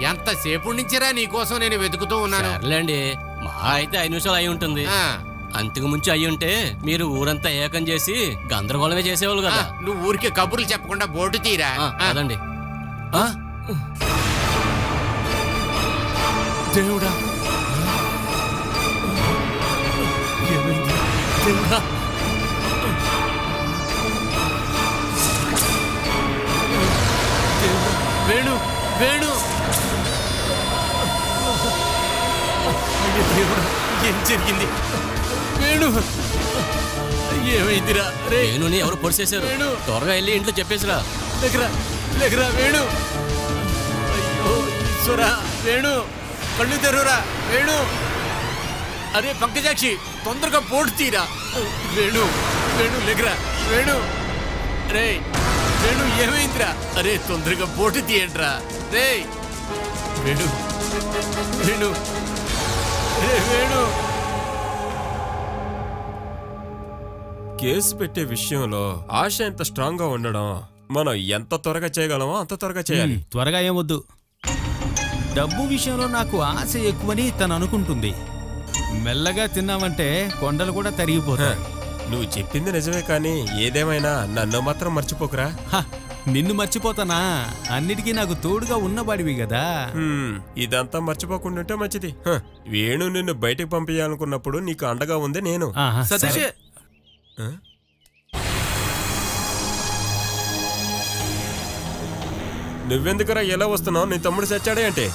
ఎంతసేపు నుంచిరా నీకోసం నేను వెతుకుతూ ఉన్నాను. సర్లేండి, మా అయితే 5 నిమిషాలు అయి ఉంటుంది. అంతకు ముంచి అయ్యి ఉంటే మీరు ఊరంతా ఏకం చేసి గందరగోళమే చేసేవాళ్ళు కదా. నువ్వు ఊరికే కబుర్లు చెప్పకుండా బోటు తీరా. అదండి. దేవుడా, దేవుడా, వేణు, వేణు, దేవుడా, ఏం జరిగింది? వేణు, ఏమైందిరా? వేణుని ఎవరు పొడిచేశారు? త్వరగా వెళ్ళి ఇంట్లో చెప్పేసిరా. లేకరా, లేకరా వేణు. అయ్యో ఈశ్వరా, వేణు కళ్ళు తెరువురా వేణు. అరే పంకజాక్షి, తొందరగా బోటు తీరా. వేణు, వేణు లేకరా వేణు. రే వేణు, ఏమైందిరా? అరే తొందరగా బోటు తీయండిరా. రే వేణు, వేణు, రే వేణు. కేసు పెట్టే విషయంలో ఆశ ఎంత స్ట్రాంగ్ గా ఉండడం, మనం ఎంత త్వరగా చేయగలమో అంత త్వరగా చేయాలి. త్వరగా ఏమొద్దు. డబ్బు విషయంలో నాకు ఆశ ఎక్కువని తను అనుకుంటుంది. మెల్లగా తిన్నామంటే కొండలు కూడా తరిగిపోతాయి. నువ్వు చెప్పింది నిజమే, కానీ ఏదేమైనా నన్ను మాత్రం మర్చిపోకురా. నిన్ను మర్చిపోతానా? అన్నిటికీ నాకు తోడుగా ఉన్నవాడివి కదా. ఇదంతా మర్చిపోకుండా మంచిది. వేణు నిన్ను బయటకు పంపించాలనుకున్నప్పుడు నీకు అండగా ఉంది నేను. నువ్వెందుకురా ఎలా వస్తున్నావు? నీ తమ్ముడు చచ్చాడే అంటే?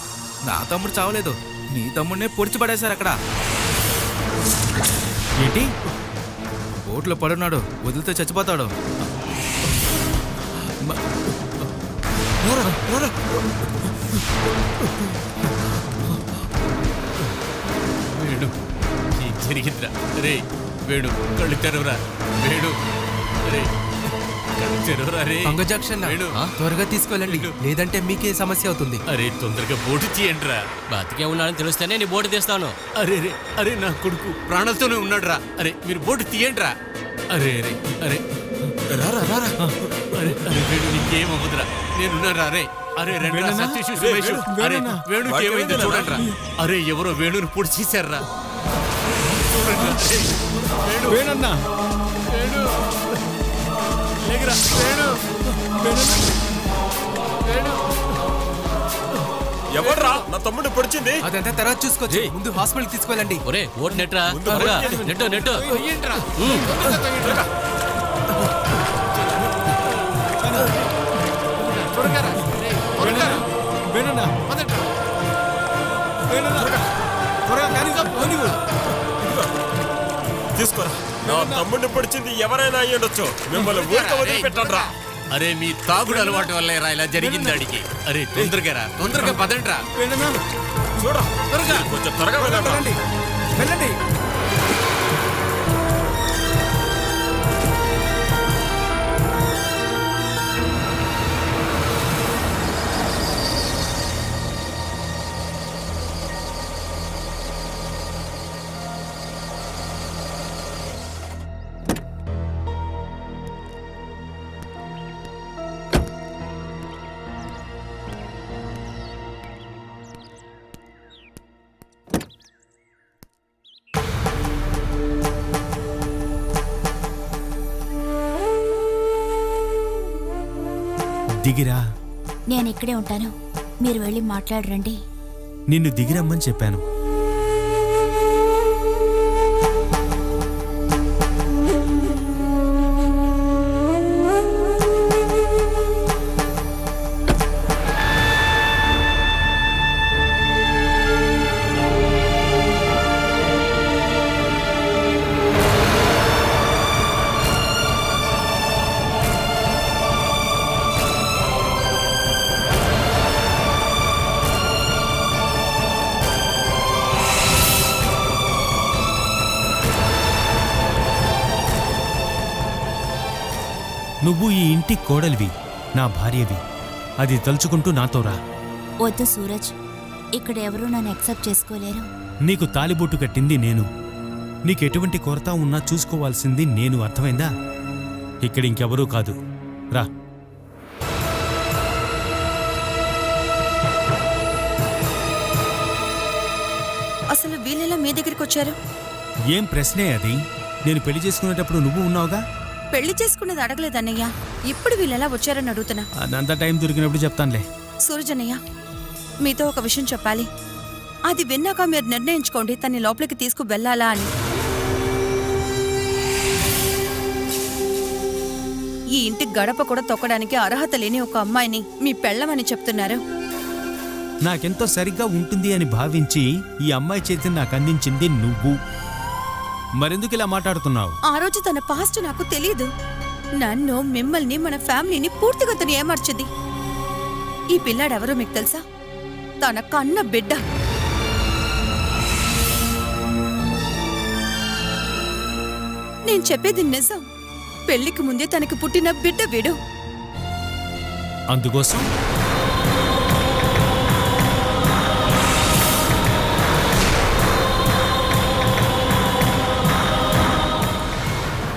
నా తమ్ముడు చావలేదు, నీ తమ్ముడినే పొడిచి పడేశారు అక్కడ. ఏంటి? బోట్లో పడున్నాడు, వదిలితే చచ్చిపోతాడు. వేణు, ఏం జరిగిందిరా? రే వేణు, కళ్ళు తెరవరా వేణు. రే కళ్ళు తెరవరా. రే త్వరగా తీసుకెళ్ళండి, లేదంటే మీకే సమస్య అవుతుంది. అరే తొందరగా బోటు తీయండిరా. బతికే ఉన్నాడని తెలిస్తేనే నీ బోటు తీస్తాను. అరే రే, అరే నా కొడుకు ప్రాణాలతోనే ఉన్నాడు రా. అరే మీరు బోటు తీయండిరా. అరే అరే, అరే రారా రారా. అరే అరే వేణు, నీకేమవుతురా? నేనున్నారా? రే అరే రండి, సతీష్ సుమేష్. అరే వేణుకి ఏమైందో చూడండి రా. అరే ఎవరో వేణుని పొడి చేశారా. వేణన్నా, వేణు లేకరా వేణు. వేణు, ఎవర్రా నా తమ్ముడు పొడిచింది? అదంతా తర్వాత చూసుకోవచ్చు, ముందు హాస్పిటల్ తీసుకెళ్ళండి. ఒరే ఓటు నెట్రా, నెట్టు నెట్టు. తీసుకోరా. నా తమ్ముడిని పొడిచింది ఎవరైనా అయ్యుండొచ్చు, మిమ్మల్ని ఊరిక వదిలిపెట్టండిరా. అరే మీ తాగుడు అలవాటు వల్లే రా ఇలా జరిగింది అడిగి. అరే తొందరగా రా, తొందరగా పదండ్రా. చూడరా, త్వరగా కొంచెం త్వరగా వెళ్ళండి. వెళ్ళండి. దిగిరా. నేను ఇక్కడే ఉంటాను, మీరు వెళ్ళి మాట్లాడరండి. నిన్ను దిగిరమ్మని చెప్పాను. నువ్వు ఈ ఇంటి కోడలివి, నా భార్యవి. అది తలుచుకుంటూ నాతో రా. వద్దు సూరజ్, ఇక్కడ ఎవరూ నన్ను యాక్సెప్ట్ చేసుకోలేరు. నీకు తాలిబొట్టు కట్టింది నేను. నీకెటువంటి కొరత ఉన్నా చూసుకోవాల్సింది నేను, అర్థమైందా? ఇక్కడ ఇంకెవరూ కాదు, రా. వచ్చారు? ఏం ప్రశ్నే అది? నేను పెళ్లి చేసుకునేటప్పుడు నువ్వు ఉన్నావుగా. పెళ్లి చేసుకున్నది అడగలేదన్నయ్య, ఇప్పుడు వీళ్ళెలా వచ్చారని అడుగుతున్నా. అదంతా టైం దొరికినప్పుడు చెప్తానులే. సూరజన్నయ్య, మీతో ఒక విషయం చెప్పాలి. అది విన్నాక మీరు నిర్ణయించుకోండి తన్ని లోపలికి తీసుకు వెళ్ళాలా అని. ఈ ఇంటి గడప కూడా తొక్కడానికి అర్హత లేని ఒక అమ్మాయిని మీ పెళ్ళమని చెప్తున్నారు. నాకెంతో సరిగ్గా ఉంటుంది అని భావించి ఈ అమ్మాయి చేతిని నాకు అందించింది నువ్వు. మరెందుకు ఇలా మాట్లాడుతున్నావు? ఆ రోజు తన పాస్ట్ నాకు తెలియదు. నన్ను, మిమ్మల్ని, మన ఫ్యామిలీని పూర్తిగా తను ఏమార్చింది. ఈ పిల్లాడెవరో మీకు తెలుసా? తన కన్న బిడ్డ. నేను చెప్పేది నిజం. పెళ్లికి ముందే తనకి పుట్టిన బిడ్డ వీడు. అందుకోసం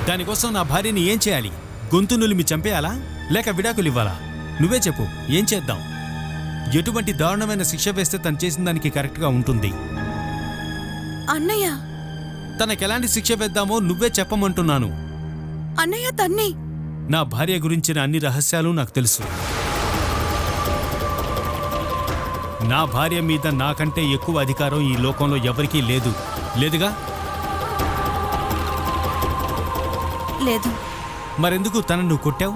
దానికోసం నా భార్యని ఏం చేయాలి? గొంతు నులిమి చంపేయాలా లేక విడాకులు ఇవ్వాలా? నువ్వే చెప్పు, ఏం చేద్దాం? ఎటువంటి దారుణమైన శిక్ష వేస్తే తను చేసిన దానికి కరెక్ట్గా ఉంటుంది? అన్నయ్య, తనకెలాంటి శిక్ష వేద్దామో నువ్వే చెప్పమంటున్నాను. అన్నయ్య తన్ని. నా భార్య గురించిన అన్ని రహస్యాలు నాకు తెలుసు. నా భార్య మీద నాకంటే ఎక్కువ అధికారం ఈ లోకంలో ఎవరికీ లేదు. లేదుగా? లేదు. మరెందుకు తనను నువ్వు కొట్టావు?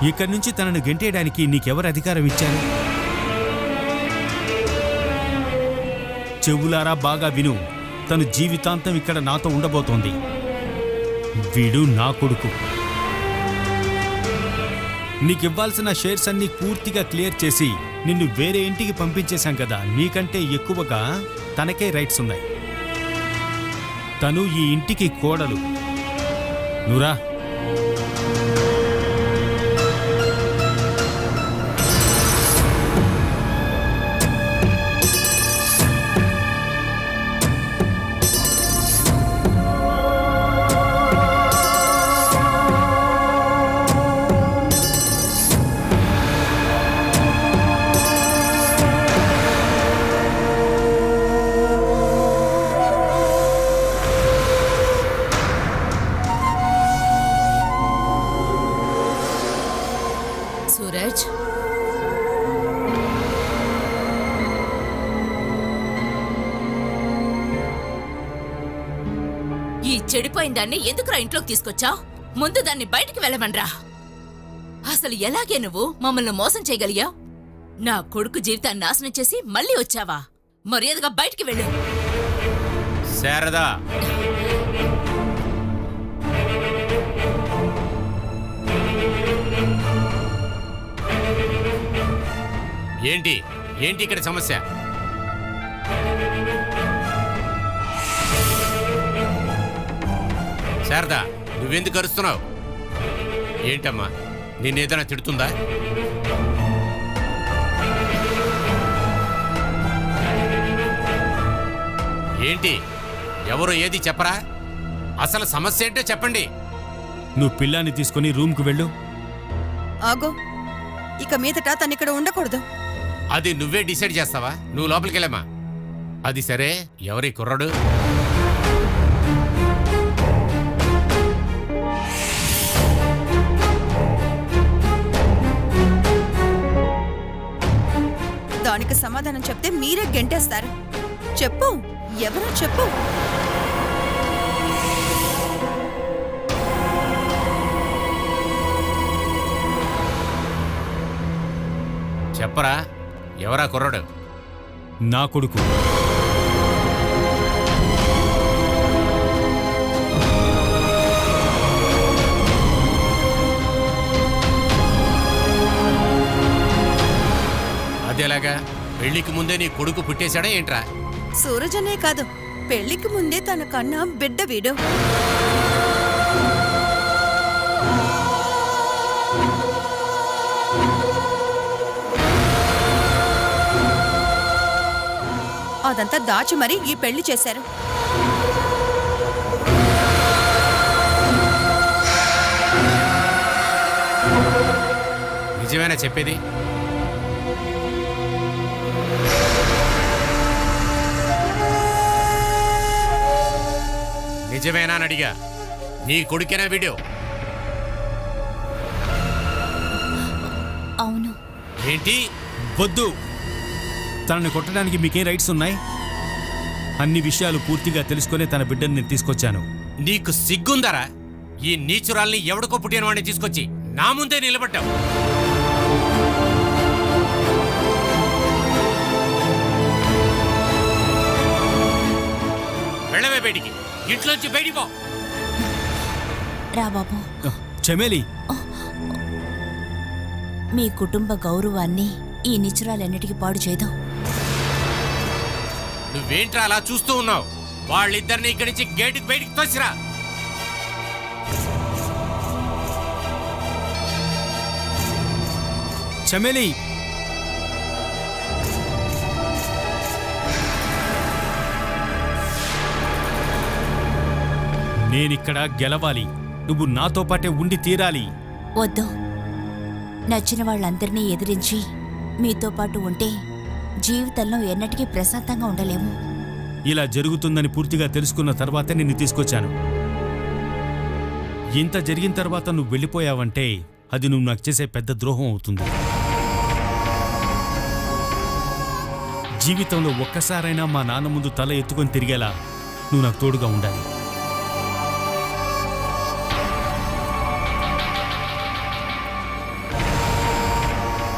ఇక్కడి నుంచి తనను గెంటేయడానికి నీకెవరు అధికారం ఇచ్చారు? చెవులారా బాగా విను. తను జీవితాంతం ఇక్కడ నాతో ఉండబోతోంది. వీడు నా కొడుకు. నీకివ్వాల్సిన షేర్స్ అన్ని పూర్తిగా క్లియర్ చేసి నిన్ను వేరే ఇంటికి పంపించేశాం కదా. నీకంటే ఎక్కువగా తనకే రైట్స్ ఉన్నాయి. తను ఈ ఇంటికి కోడలు. నువ్వురా. సూరజ్, ఈ చెడిపోయిన దాన్ని ఎందుకురా ఇంట్లోకి తీసుకొచ్చావు? ముందు దాన్ని బయటికి వెళ్ళమనరా. అసలు ఎలాగే నువ్వు మమ్మల్ని మోసం చేయగలిగావు? నా కొడుకు జీవితాన్ని నాశనం చేసి మళ్ళీ వచ్చావా? మర్యాదగా బయటికి వెళ్ళు. శారదా, ఏంటి ఏంటి ఇక్కడ సమస్య? శారదా, నువ్వెందుకు అరుస్తున్నావు? ఏంటమ్మా, నిన్నేదైనా తిడుతుందా? ఏంటి, ఎవరో ఏది చెప్పరా? అసలు సమస్య ఏంటో చెప్పండి. నువ్వు పిల్లాన్ని తీసుకుని రూమ్కు వెళ్ళు. ఆగో, ఇక మీదట తను ఇక్కడ ఉండకూడదు. అది నువ్వే డిసైడ్ చేస్తావా? నువ్వు లోపలికి వెళ్ళమ్మా. అది సరే, ఎవరి కుర్రాడు? దానికి సమాధానం చెప్తే మీరే గెంటేస్తారు. చెప్పు, ఎవరో చెప్పు. చెప్పరా, ఎవరా కుర్రాడు? నా కొడుకు. అదేలాగా? పెళ్లికి ముందే నీ కొడుకు పుట్టేశాడా ఏంట్రా? సూరజనే కాదు, పెళ్లికి ముందే తన కన్నా బిడ్డ వీడు. అదంతా దాచి మరీ ఈ పెళ్లి చేశారు. నిజమేనా చెప్పేది? నిజమేనా అని అడిగా. నీ కొడుకేనా వీడియో? అవును. ఏంటి? వద్దు. తనని కొట్టడానికి మీకేం రైట్స్ ఉన్నాయి? అన్ని విషయాలు పూర్తిగా తెలుసుకునే తన బిడ్డని నేను తీసుకొచ్చాను. నీకు సిగ్గుందరా? ఈ నీచురాల్ని ఎవడికో పుట్టిన వాడిని తీసుకొచ్చి నా ముందే నిలబడ్డావు. వెళ్ళవే బయటికి, ఇంట్లోంచి బయటికి పో. రా బాబు. చమేలి, మీ కుటుంబ గౌరవాన్ని ఈ నిచురాలన్నిటికీ పాడు చేద్దాం. నువ్వేంట్రా అలా చూస్తూ ఉన్నావు? వాళ్ళిద్దరిని ఇక్కడి నుంచి గేటుకి బయటికి తోసిరా. చమేలి, నేనిక్కడ గెలవాలి. నువ్వు నాతో పాటే ఉండి తీరాలి. వద్దు. నచ్చిన వాళ్ళందరినీ ఎదిరించి మీతో పాటు ఉంటే జీవితంలో ఎన్నటికీ ప్రశాంతంగా ఉండలేము. ఇలా జరుగుతుందని పూర్తిగా తెలుసుకున్న తర్వాతే నిన్ను తీసుకొచ్చాను. ఇంత జరిగిన తర్వాత నువ్వు వెళ్ళిపోయావంటే అది నువ్వు నాకు చేసే పెద్ద ద్రోహం అవుతుంది. జీవితంలో ఒక్కసారైనా మా నాన్న ముందు తల ఎత్తుకొని తిరిగేలా నువ్వు నాకు తోడుగా ఉండాలి.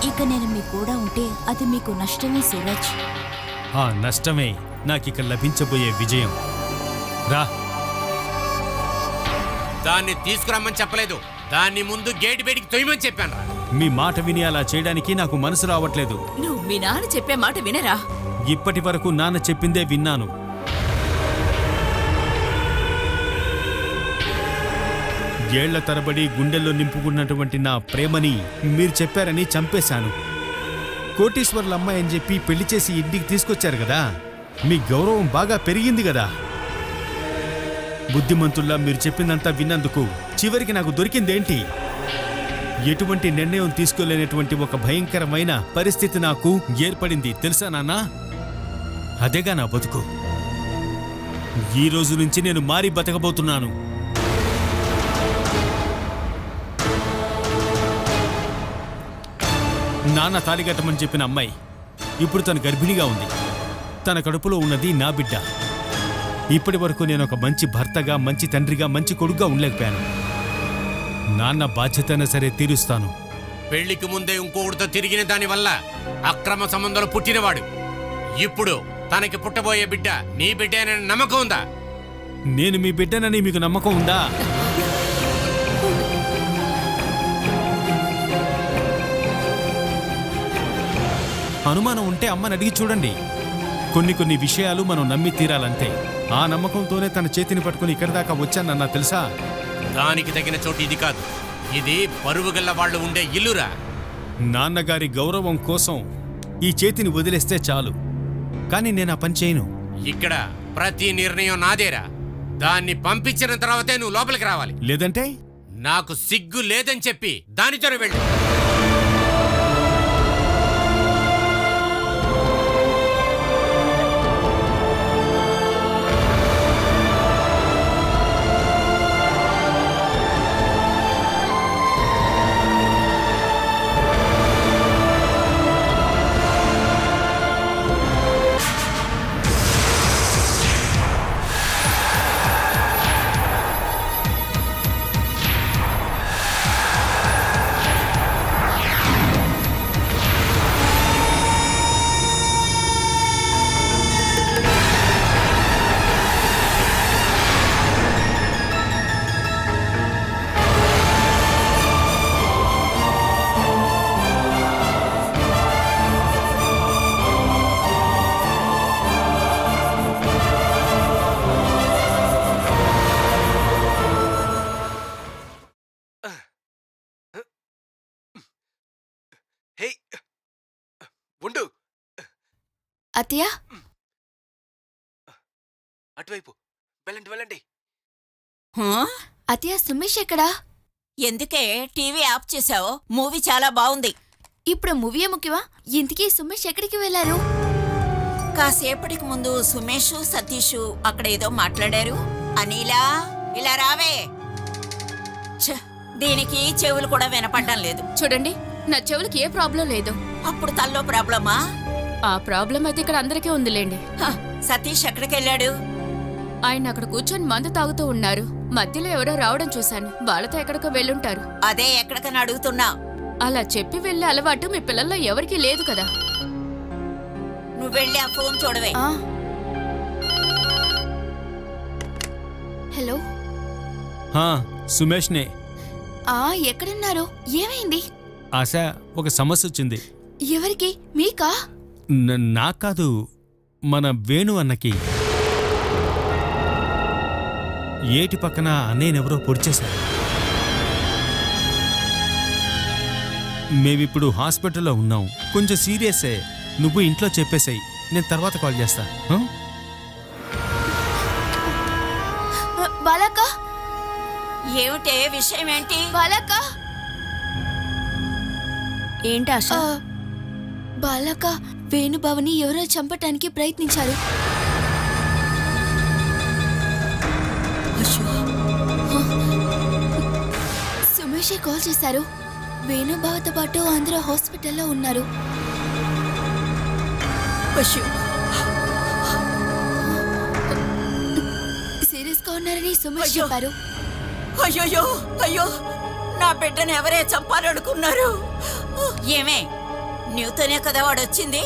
ఇక నేను మీ కూడా ఉంటే అది మీకు నష్టమే సూరజ్. ఆ నష్టమే నాకిక లభించబోయే విజయం. రా. దాన్ని తీసుకురమ్మని చెప్పలేదు, దాన్ని ముందు గేటు బయటికి తొయ్యమని చెప్పాను. మీ మాట విని అలా చేయడానికి నాకు మనసు రావట్లేదు. నువ్వు మీ నాన్న చెప్పే మాట వినరా? ఇప్పటి వరకు నాన్న చెప్పిందే విన్నాను. ఏళ్ల తరబడి గుండెల్లో నింపుకున్నటువంటి నా ప్రేమని మీరు చెప్పారని చంపేశాను. కోటీశ్వర్ల అమ్మాయి అని చెప్పి పెళ్లి చేసి ఇంటికి తీసుకొచ్చారు కదా, మీ గౌరవం బాగా పెరిగింది కదా. బుద్ధిమంతుల్లా మీరు చెప్పిందంతా విన్నందుకు చివరికి నాకు దొరికిందేంటి? ఎటువంటి నిర్ణయం తీసుకోలేనటువంటి ఒక భయంకరమైన పరిస్థితి నాకు ఏర్పడింది తెలుసా నాన్నా? అదేగా నా బతుకు. ఈ రోజు నుంచి నేను మారి బతకబోతున్నాను. నాన్న తాలిగట్టమని చెప్పిన అమ్మాయి ఇప్పుడు తను గర్భిణిగా ఉంది. తన కడుపులో ఉన్నది నా బిడ్డ. ఇప్పటి వరకు నేను ఒక మంచి భర్తగా, మంచి తండ్రిగా, మంచి కొడుకుగా ఉండలేకపోయాను. నాన్న బాధ్యతైనా సరే తీరుస్తాను. పెళ్లికి ముందే ఇంకొకటితో తిరిగిన దాని వల్ల అక్రమ సంబంధాలు పుట్టినవాడు ఇప్పుడు తనకి పుట్టబోయే బిడ్డ నీ బిడ్డేనని నమ్మకం ఉందా? నేను మీ బిడ్డనని మీకు నమ్మకం ఉందా? అనుమానం ఉంటే అమ్మని అడిగి చూడండి. కొన్ని విషయాలు మనం నమ్మి తీరాలంతే. ఆ నమ్మకంతోనే తన చేతిని పట్టుకుని ఇక్కడి దాకా వచ్చానన్నా తెలుసా? దానికి తగిన చోటు ఇది కాదు. ఇది పరువుగల్ల వాళ్ళు ఉండే ఇల్లురా. నాన్నగారి గౌరవం కోసం ఈ చేతిని వదిలేస్తే చాలు, కానీ నేను ఆ పని చేయను. ఇక్కడ ప్రతి నిర్ణయం నాదేరా. దాన్ని పంపించిన తర్వాతే నువ్వు లోపలికి రావాలి. లేదంటే నాకు సిగ్గు లేదని చెప్పి దానితోనే వెళ్ళు. అత్తయ్య, అటువైపు వెళ్ళండి వెళ్ళండి. అత్తయ్య సుమేష్ ఎక్కడా? ఎందుకే టీవీ ఆఫ్ చేసావు? మూవీ చాలా బాగుంది. ఇప్పుడు మూవీ ముఖ్యమా? ఇంతకీ సుమేష్ ఎక్కడికి వెళ్ళారు? కాసేపటికి ముందు సుమేష్ సతీష్ అక్కడ ఏదో మాట్లాడారు. అనిలా ఇలా రావే. దీనికి చెవులు కూడా వినపడడం లేదు. చూడండి, నా చెవులకి ఏ ప్రాబ్లం లేదు. అప్పుడు తల్లో ప్రాబ్లమా? ఆ ప్రాబ్లం అయితే ఇక్కడ అందరికీ ఉందిలేండి. సతీష్ ఎక్కడికి వెళ్ళాడు? ఆయన అక్కడ కూర్చొని మందు తాగుతూ ఉన్నారు. మధ్యలో ఎవరో రావడం చూశాను. వాళ్ళతో ఎక్కడికో వెళ్ళుంటారు. అదే ఎక్కడికని అడుగుతున్నా. అలా చెప్పి వెళ్ళే అలవాటు మీ పిల్లల్లో ఎవరికీ లేదు కదా. నువ్వు వెళ్ళి ఆ ఫోన్ చూడవే. హలో, సుమేష్నే. ఎక్కడున్నారు? ఏమైంది? ఆశ, ఒక సమస్య వచ్చింది. ఎవరికి? మీకా? నాకు కాదు, మన వేణు అన్నకి. ఏటి పక్కన అన్నయ్యనెవరో పొడిచేశారు. మేమిప్పుడు హాస్పిటల్లో ఉన్నాం. కొంచెం సీరియసే. నువ్వు ఇంట్లో చెప్పేసాయి, నేను తర్వాత కాల్ చేస్తా. బాలక్క, ఏమిటే విషయం? ఏంటి బాలక్క? ఏంటాశ? బాలక్క, వేణుబావని ఎవరో చంపటానికి ప్రయత్నించారు. సుమేషే కాల్ చేశారు. వేణుబావతో పాటు అందరూ హాస్పిటల్లో ఉన్నారు. సీరియస్ గా ఉన్నారని సుమేష్ చెప్పారు. అయ్యో అయ్యో, నా బిడ్డను ఎవరే చంపాలనుకున్నారు? ఏమే, నీతోనే కదా వాడు వచ్చింది.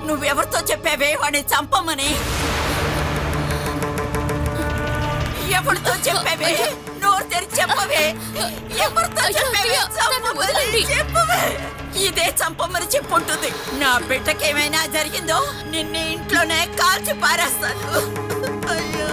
నువ్వెవరితో చెప్పావే వాడిని చంపమని? ఎవరితో చెప్పావే? నోరు తెరిచి చెప్పవే. ఎవరితో చెప్పావే? చెప్పవే. ఇదే చంపమని చెప్పుంటుంది. నా బిడ్డకేమైనా జరిగిందో నిన్ను ఇంట్లోనే కాల్చి పారేస్తాను. అయ్యో,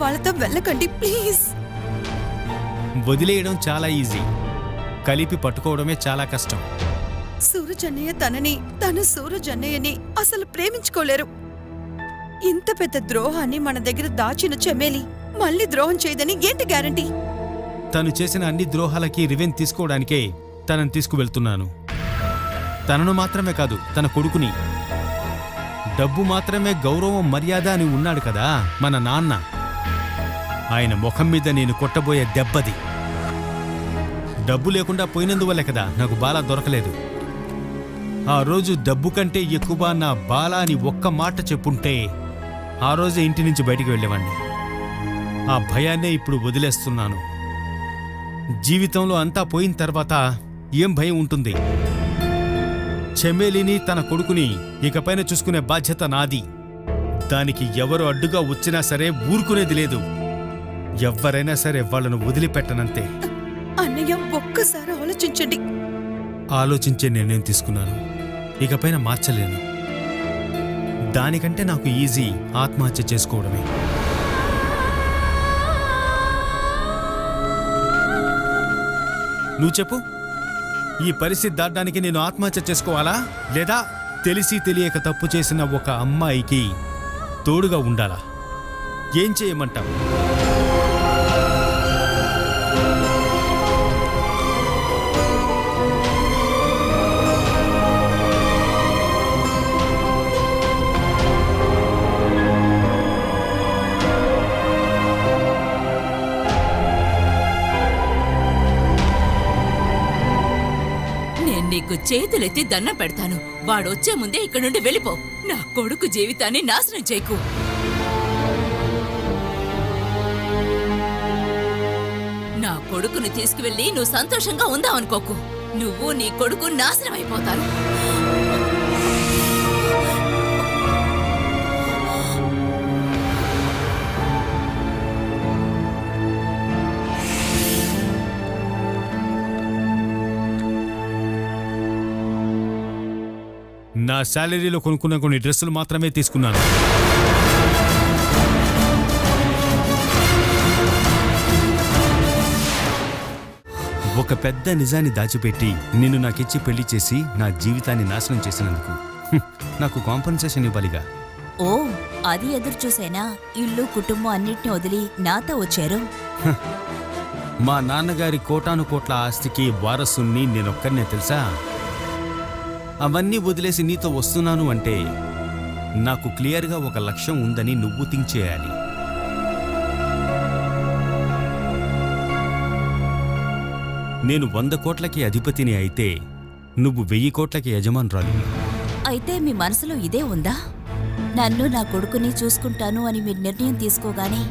వాళ్ళతో వెళ్ళకండి ప్లీజ్. వదిలేయడం చాలా ఈజీ, కలిపి పట్టుకోవడమే చాలా కష్టం. సూరజ్ అన్నయ్య తను సూరజ్ అన్నయ్యని అసలు ప్రేమించుకోలేరు. ఇంత పెద్ద ద్రోహాన్ని మన దగ్గర దాచిన చెమేలి మళ్ళీ ద్రోహం చేయదని ఏంటి గ్యారంటీ? తను చేసిన అన్ని ద్రోహాలకి రివెంజ్ తీసుకోవడానికే తనని తీసుకువెళ్తున్నాను. తనను మాత్రమే కాదు, తన కొడుకుని. డబ్బు మాత్రమే గౌరవం మర్యాద అని ఉన్నాడు కదా మన నాన్న. ఆయన ముఖం మీద నేను కొట్టబోయే దెబ్బది. డబ్బు లేకుండా పోయినందువల్లే కదా నాకు బాలా దొరకలేదు. ఆ రోజు డబ్బు కంటే ఎక్కువ నా బాలా అని ఒక్క మాట చెప్పుంటే ఆ రోజే ఇంటి నుంచి బయటికి వెళ్ళేవాణ్ణి. ఆ భయాన్నే ఇప్పుడు వదిలేస్తున్నాను. జీవితంలో అంతా పోయిన తర్వాత ఏం భయం ఉంటుంది? చెమేలిని తన కొడుకుని ఇకపైన చూసుకునే బాధ్యత నాది. దానికి ఎవరు అడ్డుగా వచ్చినా సరే ఊరుకునేది లేదు. ఎవ్వరైనా సరే వాళ్ళను వదిలిపెట్టనంతే. అన్నయ్య, ఒక్కసారి ఆలోచించండి. ఆలోచించే నిర్ణయం తీసుకున్నాను, ఇకపైన మార్చలేను. దానికంటే నాకు ఈజీ ఆత్మహత్య చేసుకోవడమే. నువ్వు చెప్పు, ఈ పరిస్థితి దాటడానికి నేను ఆత్మహత్య చేసుకోవాలా, లేదా తెలిసి తెలియక తప్పు చేసిన ఒక అమ్మాయికి తోడుగా ఉండాలా? ఏం చేయమంటావు? చేతులెత్తి దండం పెడతాను. వాడొచ్చే ముందే ఇక్కడి నుండి వెళ్ళిపో. నా కొడుకు జీవితాన్ని నాశనం చేయకు. నా కొడుకుని తీసుకువెళ్ళి నువ్వు సంతోషంగా ఉందావనుకోకు. నువ్వు నీ కొడుకు నాశనం అయిపోతారు. నా శాలరీలో కొనుక్కున్న కొన్ని డ్రెస్సులు మాత్రమే తీసుకున్నాను. ఒక పెద్ద నిజాన్ని దాచిపెట్టి నిన్ను నాకిచ్చి పెళ్లి చేసి నా జీవితాన్ని నాశనం చేసినందుకు నాకు కాంపెన్సేషన్ ఇవ్వాలిగా. ఓ, అది ఎదురు చూసేనా? ఇల్లు కుటుంబం అన్నిటిని వదిలి నాతో వచ్చారు. మా నాన్నగారి కోటాను కోట్ల ఆస్తికి వారసుని నేనొక్కరినే తెలుసా. అవన్నీ వదిలేసి నీతో వస్తున్నాను అంటే నాకు క్లియర్గా ఒక లక్ష్యం ఉందని నువ్వు థింక్ చేయాలి. నేను 100 కోట్లకి అధిపతిని అయితే నువ్వు 1000 కోట్లకి యజమానురాలు. అయితే మీ మనసులో ఇదే ఉందా? నన్ను నా కొడుకుని చూసుకుంటాను అని మీరు నిర్ణయం తీసుకోగానే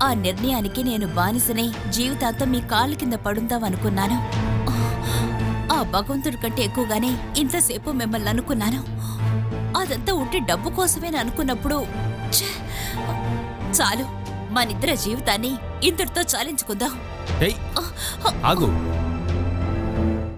ఆ నిర్ణయానికి నేను బానిసనే జీవితాంతం మీ కాళ్ళ కింద పడుందామనుకున్నాను. ఆ భగవంతుడి కంటే ఎక్కువగానే ఇంతసేపు మిమ్మల్ని అనుకున్నాను. అదంతా ఉంటే డబ్బు కోసమేని అనుకున్నప్పుడు చాలు, మనిద్దరి జీవితాన్ని ఇంతటితో చాలించుకుందాం. ఆగు.